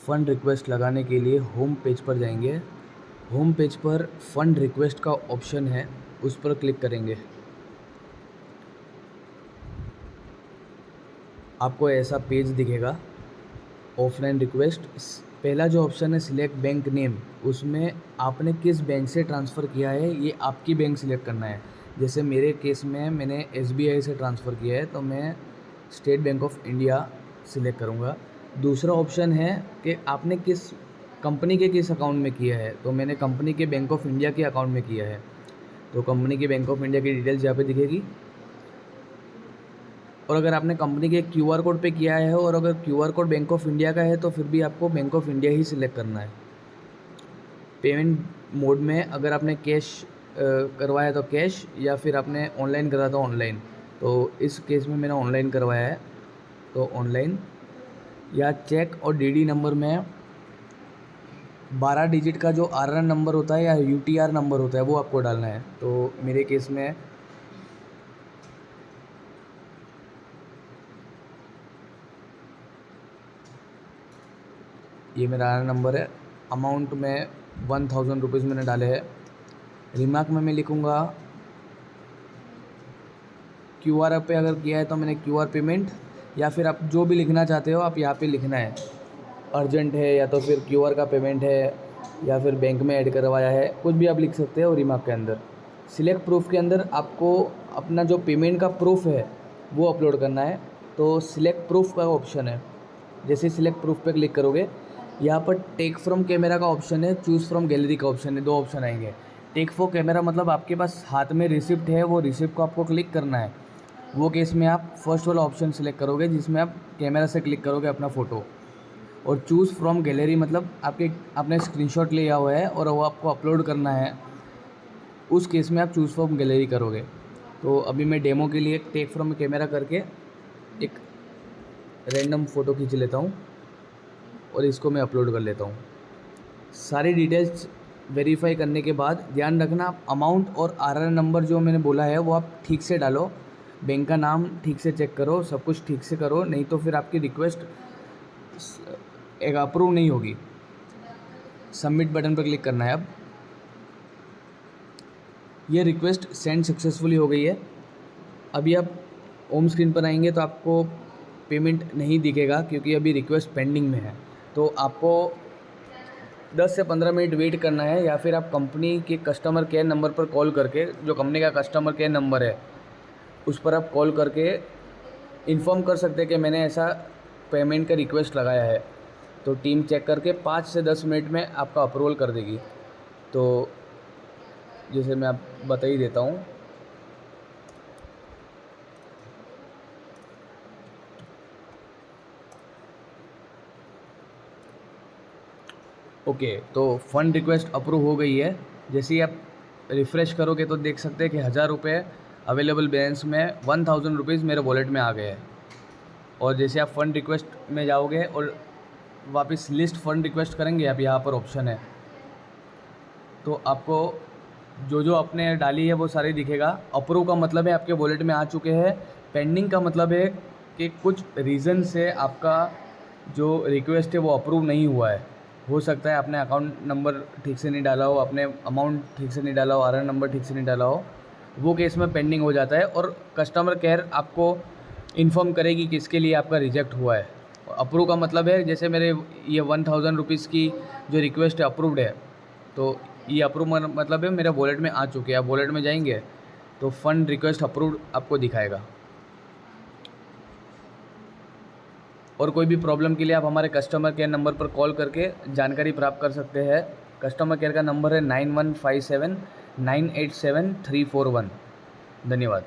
Fund request लगाने के लिए होम पेज पर जाएंगे। होम पेज पर फ़ंड रिक्वेस्ट का ऑप्शन है, उस पर क्लिक करेंगे। आपको ऐसा पेज दिखेगा। ऑफलाइन रिक्वेस्ट, पहला जो ऑप्शन है सिलेक्ट बैंक नेम, उसमें आपने किस बैंक से ट्रांसफ़र किया है ये आपकी बैंक सिलेक्ट करना है। जैसे मेरे केस में मैंने SBI से ट्रांसफ़र किया है, तो मैं state bank of India select करूँगा। दूसरा ऑप्शन है कि आपने किस कंपनी के किस अकाउंट में किया है, तो मैंने कंपनी के बैंक ऑफ इंडिया के अकाउंट में किया है, तो कंपनी के बैंक ऑफ इंडिया की डिटेल्स यहाँ पे दिखेगी। और अगर आपने कंपनी के QR कोड पे किया है और अगर QR code bank of India का है तो फिर भी आपको bank of India he select करना है। पेमेंट मोड में अगर आपने कैश करवाया तो कैश, या फिर आपने ऑनलाइन करा तो ऑनलाइन। तो इस केस में मैंने ऑनलाइन करवाया है, तो ऑनलाइन। या चेक और DD नंबर में 12 डिजिट का जो RN नंबर होता है या UTR नंबर होता है वो आपको डालना है। तो मेरे केस में ये मेरा RN नंबर है। अमाउंट में 1000 रुपीज़ मैंने डाले हैं। रिमार्क में मैं लिखूँगा QR पे अगर किया है तो मैंने QR पेमेंट, या फिर आप जो भी लिखना चाहते हो आप यहाँ पे लिखना है। अर्जेंट है, या तो फिर QR का पेमेंट है, या फिर बैंक में ऐड करवाया है, कुछ भी आप लिख सकते हो रिमार्क के अंदर। सिलेक्ट प्रूफ के अंदर आपको अपना जो पेमेंट का प्रूफ है वो अपलोड करना है। तो सिलेक्ट प्रूफ का ऑप्शन है, जैसे सिलेक्ट प्रूफ पे क्लिक करोगे यहाँ पर टेक फ्रॉम कैमरा का ऑप्शन है, चूज़ फ्रॉम गैलरी का ऑप्शन है, दो ऑप्शन आएंगे। टेक फॉर कैमरा मतलब आपके पास हाथ में रिसिप्ट है, वो रिसिप्ट को आपको क्लिक करना है। वो केस में आप फर्स्ट वाला ऑप्शन सिलेक्ट करोगे जिसमें आप कैमरा से क्लिक करोगे अपना फ़ोटो। और चूज़ फ्रॉम गैलरी मतलब आपने स्क्रीनशॉट लिया हुआ है और वो आपको अपलोड करना है, उस केस में आप चूज़ फ्रॉम गैलरी करोगे। तो अभी मैं डेमो के लिए टेक फ्रॉम कैमरा करके एक रैंडम फ़ोटो खींच लेता हूँ और इसको मैं अपलोड कर लेता हूँ। सारी डिटेल्स वेरीफाई करने के बाद ध्यान रखना, आप अमाउंट और RN नंबर जो मैंने बोला है वो आप ठीक से डालो, बैंक का नाम ठीक से चेक करो, सब कुछ ठीक से करो, नहीं तो फिर आपकी रिक्वेस्ट एक अप्रूव नहीं होगी। सबमिट बटन पर क्लिक करना है। अब ये रिक्वेस्ट सेंड सक्सेसफुली हो गई है। अभी आप होम स्क्रीन पर आएंगे तो आपको पेमेंट नहीं दिखेगा क्योंकि अभी रिक्वेस्ट पेंडिंग में है। तो आपको 10 से 15 मिनट वेट करना है, या फिर आप कंपनी के कस्टमर केयर नंबर पर कॉल करके, जो कंपनी का कस्टमर केयर नंबर है उस पर आप कॉल करके इन्फॉर्म कर सकते हैं कि मैंने ऐसा पेमेंट का रिक्वेस्ट लगाया है। तो टीम चेक करके 5 से 10 मिनट में आपका अप्रूवल कर देगी। तो जैसे मैं आप बता ही देता हूँ, ओके, तो फ़ंड रिक्वेस्ट अप्रूव हो गई है। जैसे ही आप रिफ़्रेश करोगे तो देख सकते हैं कि 1000 रुपये अवेलेबल बैलेंस में 1000 रुपीज़ मेरे वॉलेट में आ गए हैं। और जैसे आप फ़ंड रिक्वेस्ट में जाओगे और वापस लिस्ट फ़ंड रिक्वेस्ट करेंगे, आप यहाँ पर ऑप्शन है, तो आपको जो जो आपने डाली है वो सारी दिखेगा। अप्रूव का मतलब है आपके वॉलेट में आ चुके हैं। पेंडिंग का मतलब है कि कुछ रीज़न से आपका जो रिक्वेस्ट है वो अप्रूव नहीं हुआ है। हो सकता है आपने अकाउंट नंबर ठीक से नहीं डाला हो, आपने अमाउंट ठीक से नहीं डाला हो, RN नंबर ठीक से नहीं डाला हो, वो केस में पेंडिंग हो जाता है और कस्टमर केयर आपको इन्फॉर्म करेगी कि इसके लिए आपका रिजेक्ट हुआ है। अप्रूव का मतलब है जैसे मेरे ये 1000 रुपीज़ की जो रिक्वेस्ट है अप्रूव्ड है, तो ये अप्रूव मतलब है मेरे वॉलेट में आ चुके हैं। आप वॉलेट में जाएंगे तो फ़ंड रिक्वेस्ट अप्रूव्ड आपको दिखाएगा। और कोई भी प्रॉब्लम के लिए आप हमारे कस्टमर केयर नंबर पर कॉल करके जानकारी प्राप्त कर सकते हैं। कस्टमर केयर का नंबर है 9157 987 341। धन्यवाद।